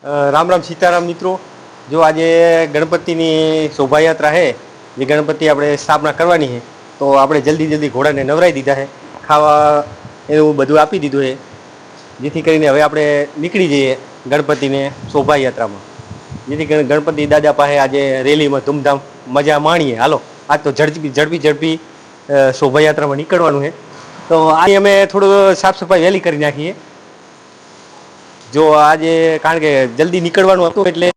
રામ રામ સીતારામ મિત્રો, જો આજે ગણપતિની શોભાયાત્રા છે, જે ગણપતિ આપણે સ્થાપના કરવાની છે, તો આપણે જલ્દી ઘોડાને નવરાવી દીધા છે, ખાવા એવું બધું આપી દીધું છે, જેથી કરીને હવે આપણે નીકળી જઈએ ગણપતિને શોભાયાત્રામાં, જેથી કરીને ગણપતિ દાદા પાસે આજે રેલીમાં ધૂમધામ મજા માણીએ. હાલો, આજ તો ઝડપી શોભાયાત્રામાં નીકળવાનું છે, તો આજે અમે થોડું સાફ સફાઈ વહેલી કરી નાખીએ. જો આજે કારણ કે જલ્દી નીકળવાનું હતું એટલે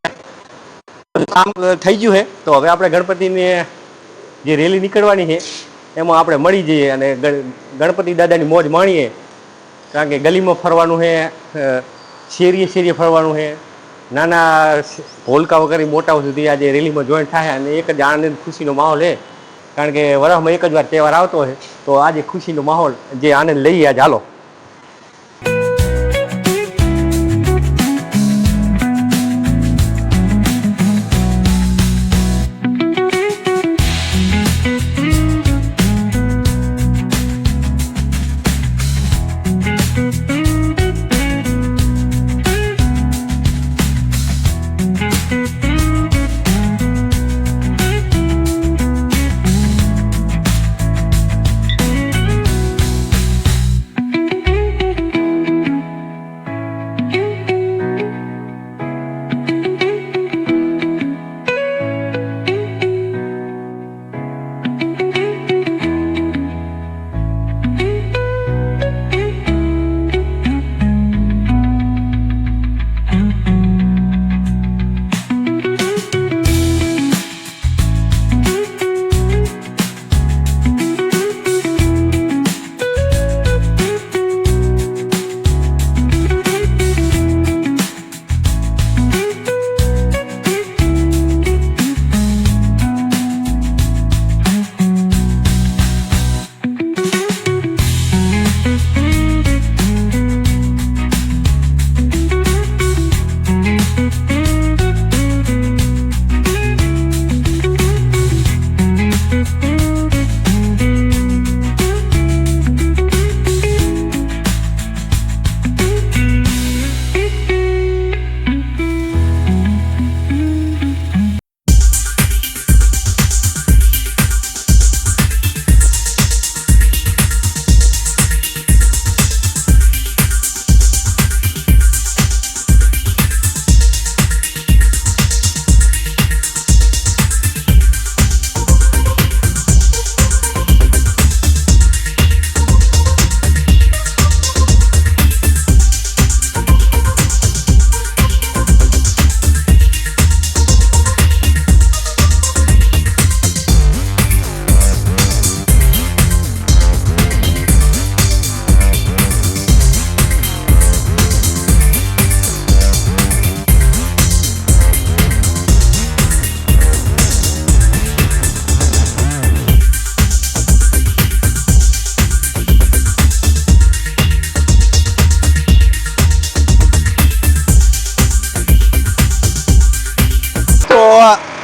કામ થઈ ગયું છે, તો હવે આપણે ગણપતિને જે રેલી નીકળવાની છે એમાં આપણે મળી જઈએ અને ગણપતિ દાદાની મોજ માણીએ. કારણ કે ગલીમાં ફરવાનું છે, શેરીએ ફરવાનું છે, નાના હોલકાઓ કરી મોટાઓ સુધી આજે રેલીમાં જોઈન્ટ થાય અને એક જ આનંદ ખુશીનો માહોલ છે. કારણ કે વર્ષમાં એક જ વાર તહેવાર આવતો હોય, તો આજે ખુશીનો માહોલ જે આનંદ લઈએ આજે. હાલો.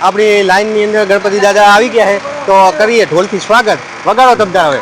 આપણી લાઈનની અંદર ગણપતિ દાદા આવી ગયા છે, તો કરીએ ઢોલથી સ્વાગત. વગાડો તબદાર હવે.